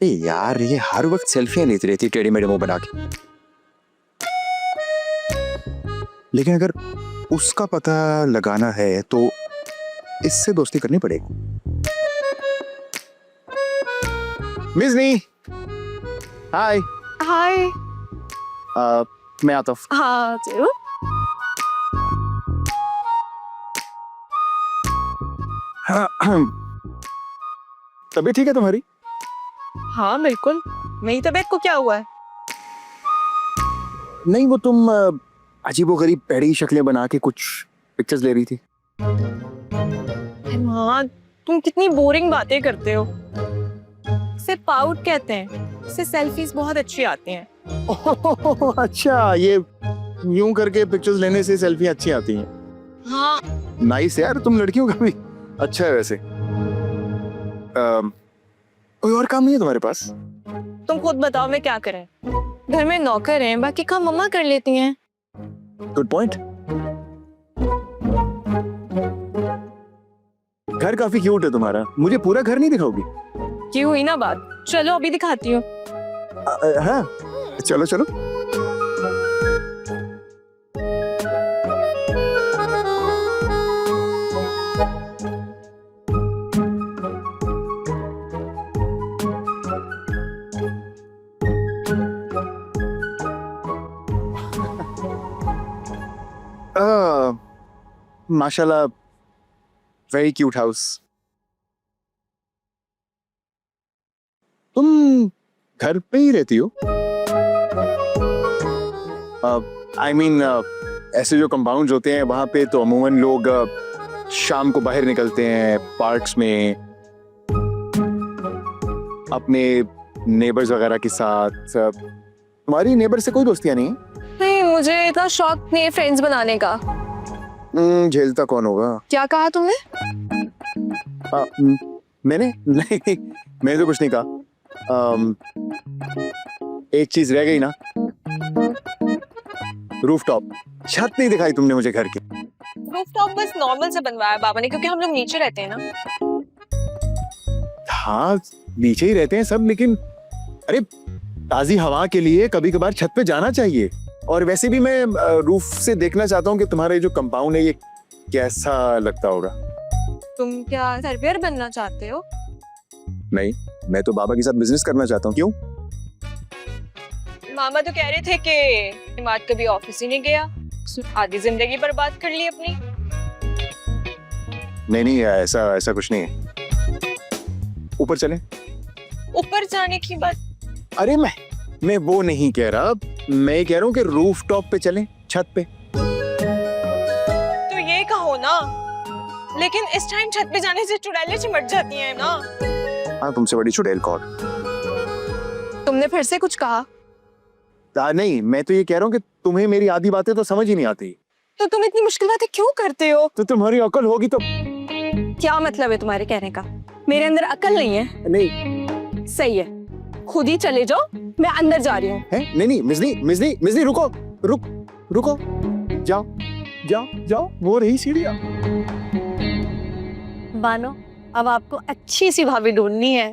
यार ये हर वक्त सेल्फियां लेती रहती टेढ़े मेढ़े मुंह बना के। लेकिन अगर उसका पता लगाना है तो इससे दोस्ती करनी पड़ेगी। मिज़नी, हाय। हाय। मैं आतिफ। हाँ जरूर। तबीयत ठीक है तुम्हारी? हाँ बिल्कुल। मेरी तबीयत को क्या हुआ है? नहीं, वो तुम अजीबोगरीब पैड़ी शक्लें बना के कुछ पिक्चर्स ले रही थी। हाँ, तुम कितनी बोरिंग बातें करते हो। इसे पाउट कहते हैं। इससे सेल्फीज बहुत अच्छी आती हैं। ओह, अच्छा, ये यूं करके पिक्चर्स लेने से सेल्फी अच्छी आती हैं। हाँ। नाइस यार, तुम लड़कियों का भी अच्छा है वैसे। कोई और काम नहीं है तुम्हारे पास? तुम खुद बताओ मैं क्या करें? घर में नौकर हैं, बाकी काम मम्मा कर लेती हैं। Good point. घर काफी क्यूट है तुम्हारा, मुझे पूरा घर नहीं दिखाओगी? की हुई ना बात, चलो अभी दिखाती हूँ। हाँ चलो चलो। माशाल्लाह, वेरी क्यूट हाउस। तुम घर पे ही रहती हो? I mean, ऐसे जो कंपाउंड्स होते हैं वहां पे तो अमूमन लोग शाम को बाहर निकलते हैं पार्क्स में अपने नेबर्स वगैरह के साथ। तुम्हारी नेबर से कोई दोस्तियां नहीं? नहीं, मुझे इतना शौक नहीं है फ्रेंड्स बनाने का। झेलता कौन होगा? क्या कहा तुमने? मैंने नहीं, मैंने तो कुछ नहीं कहा। एक चीज रह गई ना, रूफटॉप। छत नहीं दिखाई तुमने मुझे घर की। रूफटॉप बस नॉर्मल से बनवाया बाबा ने, क्योंकि हम लोग नीचे रहते हैं ना। हाँ नीचे ही रहते हैं सब, लेकिन अरे ताजी हवा के लिए कभी कभार छत पे जाना चाहिए। और वैसे भी मैं रूफ से देखना चाहता हूँ कि तुम्हारा जो कंपाउंड है ये कैसा लगता होगा। तुम क्या सर्वेयर बनना चाहते हो? नहीं, मैं तो बाबा के साथ बिजनेस करना चाहता हूँ। क्यों? मामा तो कह रहे थे कि इमाद कभी ऑफिस ही नहीं गया, आधी जिंदगी बर्बाद कर ली अपनी। नहीं नहीं, ऐसा ऐसा कुछ नहीं है। ऊपर चलें? ऊपर जाने की बात? अरे मैं वो नहीं कह रहा, मैं कह रहा हूँ कि रूफ टॉप पे चलें, छत पे। तो ये कहो ना, लेकिन इस टाइम छत पे जाने से चुड़ैलें चिमट जाती हैं ना। हाँ, तुमसे बड़ी चुड़ैल कौन? तुमने फिर से कुछ कहा? नहीं, मैं तो ये कह रहा हूँ कि तुम्हें मेरी आधी बातें तो समझ ही नहीं आती। तो तुम इतनी मुश्किल बातें क्यों करते हो? तो तुम्हारी अकल होगी तो। क्या मतलब है तुम्हारे कहने का? मेरे अंदर अकल नहीं है? नहीं। सही है, खुद ही चले जाओ, मैं अंदर जा रही हूँ। नहीं नहीं, मिज़नी रुको, रुको, जाओ जाओ जाओ, वो रही सीढ़ियाँ। बानो, अब आपको अच्छी सी भाभी ढूंढनी है।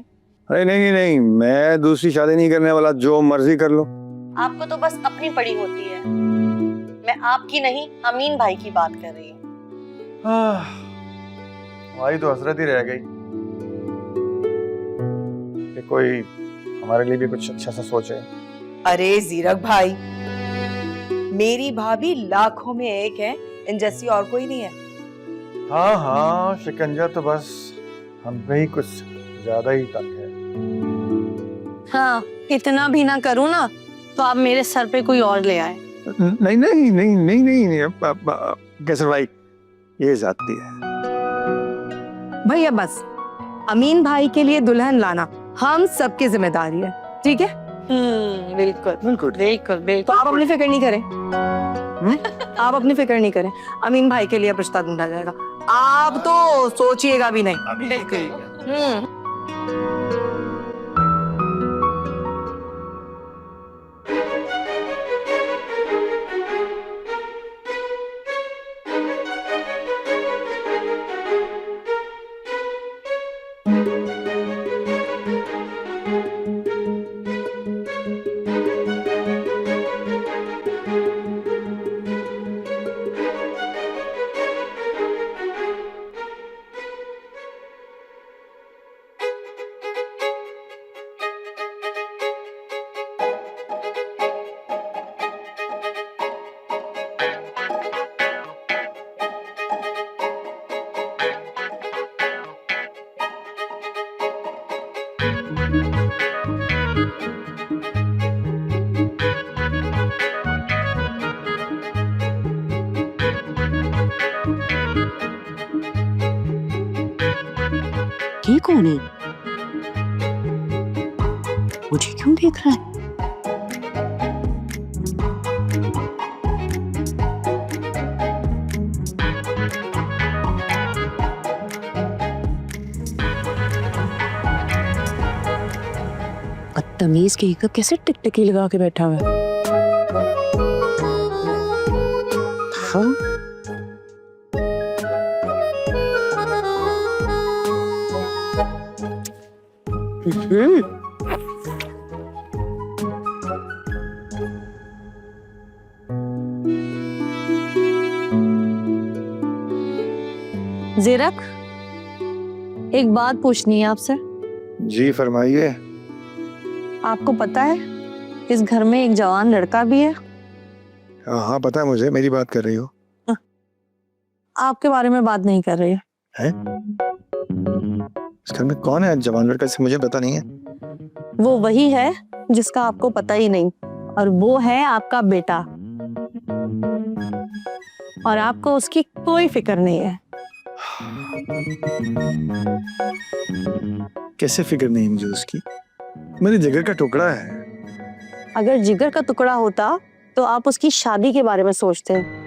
अरे नहीं नहीं, मैं दूसरी शादी नहीं करने वाला, जो मर्जी कर लो। आपको तो बस अपनी पड़ी होती है। मैं आपकी नहीं, अमीन भाई की बात कर रही हूँ। हमारी तो हसरत ही रह गई कि कोई हमारे लिए भी कुछ अच्छा सा सोचे। अरे जीरक भाई, मेरी भाभी लाखों में एक है, इन जैसी और कोई नहीं है। हाँ हाँ, शिकंजा तो बस हम पे ही कुछ ज्यादा ही तक है। हाँ, इतना भी ना करूँ ना तो आप मेरे सर पे कोई और ले आए। नहीं नहीं नहीं नहीं नहीं, कैसर भाई ये जाती है। भैया बस, अमीन भाई के लिए दुल्हन लाना हम सबकी जिम्मेदारी है, ठीक है? बिल्कुल बिल्कुल बिल्कुल बिल्कुल। आप अपनी फिक्र नहीं करें। आप अपनी फिक्र नहीं करें, अमीन भाई के लिए रिश्ता ढूंढा जाएगा। आप तो सोचिएगा भी नहीं। बिल्कुल। ये कौन है? मुझे क्यों देख रहा है? बदतमीज कहीं का कैसे टिकटिकी लगा के बैठा हुआ है? हाँ? जीरक, एक बात पूछनी है आपसे। जी फरमाइए। आपको पता है इस घर में एक जवान लड़का भी है? हाँ हाँ पता है मुझे, मेरी बात कर रही हो? आपके बारे में बात नहीं कर रही है। है? इस घर में कौन है जवान लड़का, से मुझे पता नहीं है। वो वही है जिसका आपको पता ही नहीं, और वो है आपका बेटा, और आपको उसकी कोई फिक्र नहीं है। कैसे फिक्र नहीं मुझे उसकी? मेरे जिगर का टुकड़ा है। अगर जिगर का टुकड़ा होता तो आप उसकी शादी के बारे में सोचते हैं,